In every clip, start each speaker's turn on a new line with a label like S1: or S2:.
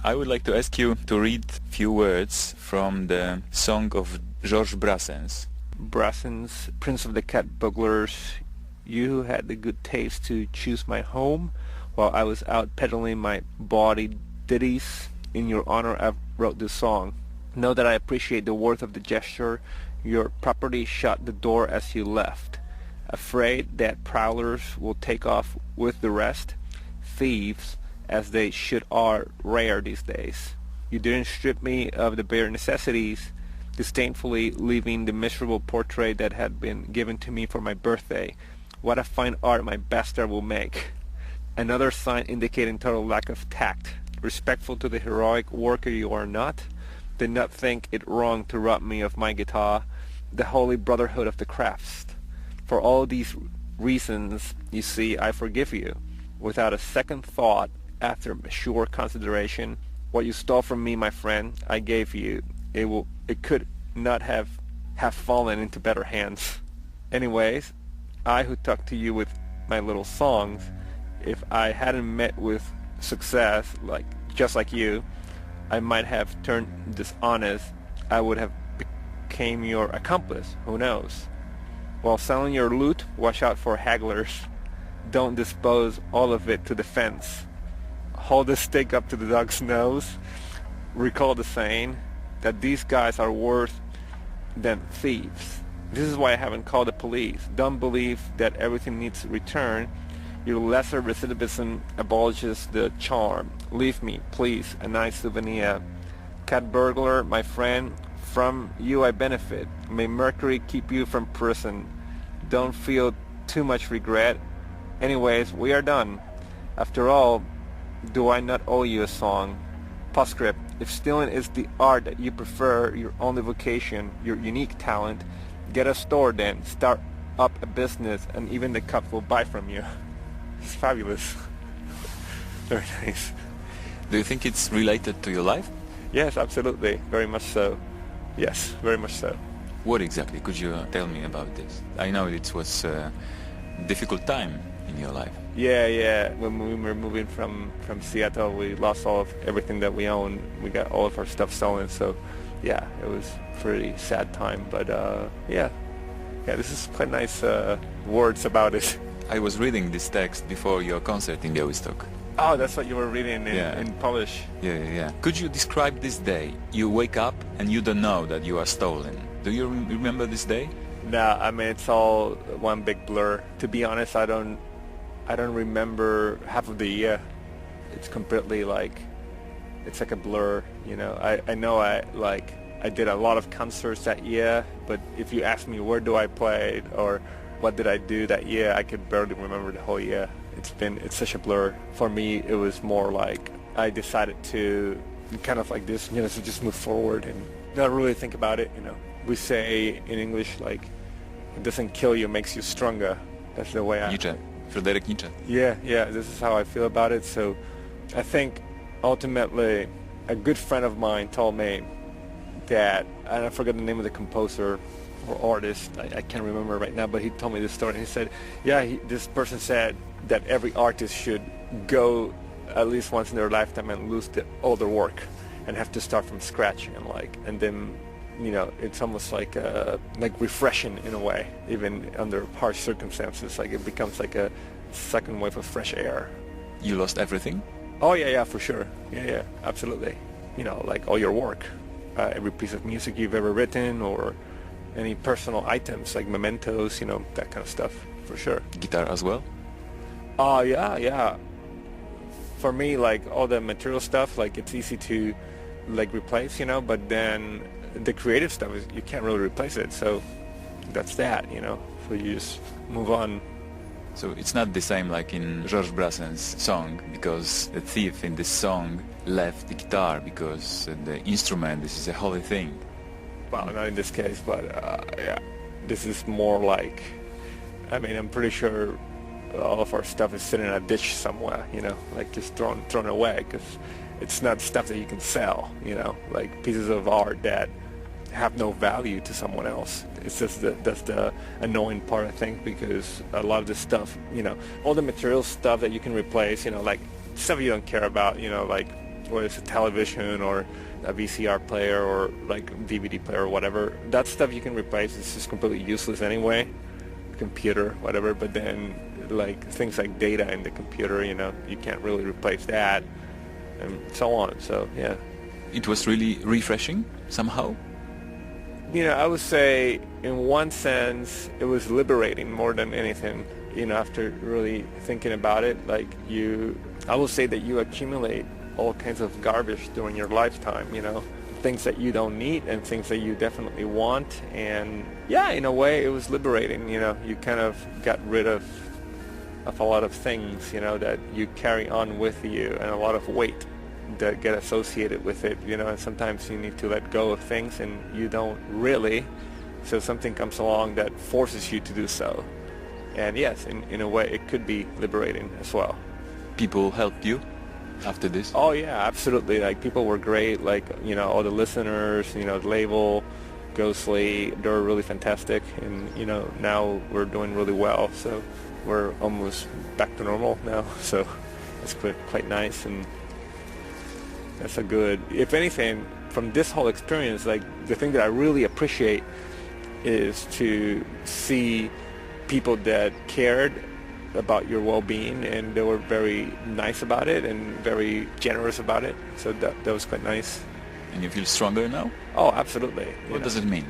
S1: I would like to ask you to read a few words from the song of Georges Brassens.
S2: Brassens, Prince of the Cat Burglars, you who had the good taste to choose my home while I was out peddling my bawdy ditties. In your honor I wrote this song. Know that I appreciate the worth of the gesture. Your property shut the door as you left. Afraid that prowlers will take off with the rest. Thieves, as they should, are rare these days. You didn't strip me of the bare necessities, disdainfully leaving the miserable portrait that had been given to me for my birthday. What a fine art my bastard will make. Another sign indicating total lack of tact. Respectful to the heroic worker you are not, did not think it wrong to rob me of my guitar, the holy brotherhood of the crafts. For all these reasons, you see, I forgive you. Without a second thought, after mature consideration, what you stole from me, my friend, I gave you. It could not have fallen into better hands. Anyways, I who talk to you with my little songs, if I hadn't met with success, just like you, I might have turned dishonest. I would have became your accomplice. Who knows? While selling your loot, watch out for hagglers. Don't dispose all of it to the fence. Hold the stick up to the dog's nose. Recall the saying that these guys are worse than thieves. This is why I haven't called the police. Don't believe that everything needs return. Your lesser recidivism abolishes the charm. Leave me, please, a nice souvenir. Cat burglar, my friend, from you I benefit. May Mercury keep you from prison. Don't feel too much regret. Anyways, we are done. After all, do I not owe you a song? Postscript, if stealing is the art that you prefer, your only vocation, your unique talent, get a store then, start up a business, and even the cops will buy from you. It's fabulous. Very nice.
S1: Do you think it's related to your life?
S2: Yes, absolutely. Very much so. Yes, very much so.
S1: What exactly? Could you tell me about this? I know it was a difficult time in your life.
S2: Yeah. When we were moving from Seattle, we lost everything that we owned. We got all of our stuff stolen. So, yeah, it was a pretty sad time. But yeah, this is quite nice words about it.
S1: I was reading this text before your concert in Białystok.
S2: Oh, that's what you were reading in Polish.
S1: Yeah. Could you describe this day? You wake up and you don't know that you are stolen. Do you remember this day?
S2: No, I mean it's all one big blur. To be honest, I don't remember half of the year. It's completely it's like a blur. You know, I know I did a lot of concerts that year, but if you ask me where do I play or what did I do that year, I could barely remember the whole year. It's such a blur. For me, it was more like I decided to kind of like this, to just move forward and not really think about it. We say in English it doesn't kill you, makes you stronger. That's the way
S1: Nietzsche, Frederick Nietzsche.
S2: Yeah, this is how I feel about it. So I think ultimately a good friend of mine told me that, and I forget the name of the composer or artist, I can't remember right now, but he told me this story. He said, this person said that every artist should go at least once in their lifetime and lose all their work and have to start from scratch and then it's almost like refreshing in a way, even under harsh circumstances. It becomes like a second wave of fresh air.
S1: You lost everything?
S2: Oh yeah, for sure. Yeah, absolutely. All your work, every piece of music you've ever written, or any personal items like mementos, that kind of stuff, for sure.
S1: Guitar as well?
S2: Oh yeah. For me, all the material stuff, it's easy to replace, but then the creative stuff is you can't really replace it. So that's that, So you just move on.
S1: So it's not the same like in Georges Brassens' song, because the thief in this song left the guitar because the instrument, this is a holy thing.
S2: Well, not in this case, but yeah, this is more I'm pretty sure all of our stuff is sitting in a ditch somewhere, just thrown away, because it's not stuff that you can sell, pieces of art that have no value to someone else. It's just that's the annoying part, I think, because a lot of this stuff, all the material stuff that you can replace, stuff you don't care about, whether it's a television or a VCR player or like DVD player or whatever. That stuff you can replace. It's just completely useless anyway. Computer, whatever. But then like things like data in the computer, you know, you can't really replace that, and so on. So yeah.
S1: It was really refreshing somehow.
S2: You know, I would say in one sense it was liberating more than anything. You know, after really thinking about it, like I will say that you accumulate all kinds of garbage during your lifetime, you know, things that you don't need and things that you definitely want. And yeah, in a way it was liberating, you know, you kind of got rid of a lot of things, you know, that you carry on with you and a lot of weight that get associated with it, you know, and sometimes you need to let go of things and you don't really, so something comes along that forces you to do so. And yes, in a way it could be liberating as well.
S1: People helped you after this?
S2: Oh yeah, absolutely. Like people were great, like, you know, all the listeners, you know, the label, Ghostly, they were really fantastic, and you know, now we're doing really well, so we're almost back to normal now, so it's quite nice. And that's a good, if anything, from this whole experience, like the thing that I really appreciate is to see people that cared about your well-being, and they were very nice about it and very generous about it. So that was quite nice.
S1: And you feel stronger now?
S2: Oh, absolutely.
S1: What does it mean?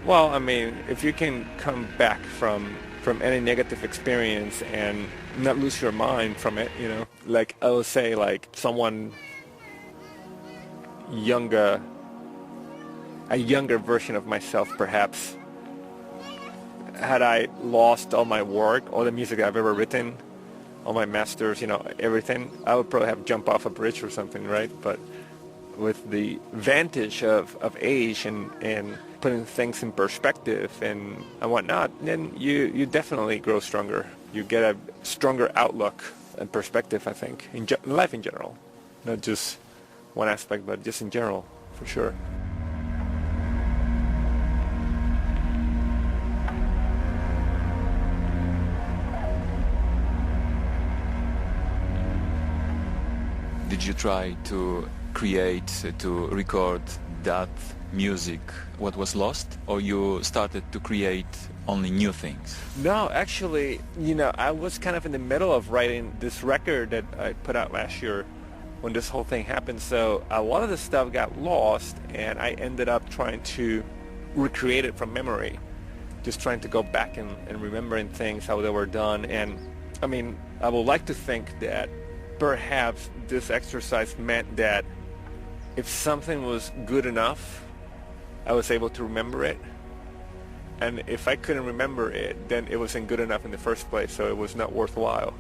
S2: Well, I mean, if you can come back from any negative experience and not lose your mind from it, you know, like I would say, like someone younger, a younger version of myself perhaps, had I lost all my work, all the music I've ever written, all my masters, you know, everything, I would probably have jumped off a bridge or something, right? But with the vantage of age and putting things in perspective and whatnot, then you definitely grow stronger. You get a stronger outlook and perspective, I think, in life in general. Not just one aspect, but just in general, for sure.
S1: Did you try to create, to record that music, what was lost, or you started to create only new things?
S2: No, actually, you know, I was kind of in the middle of writing this record that I put out last year when this whole thing happened, so a lot of the stuff got lost, and I ended up trying to recreate it from memory, just trying to go back and remembering things, how they were done. And I mean, I would like to think that perhaps this exercise meant that if something was good enough, I was able to remember it. And if I couldn't remember it, then it wasn't good enough in the first place, so it was not worthwhile.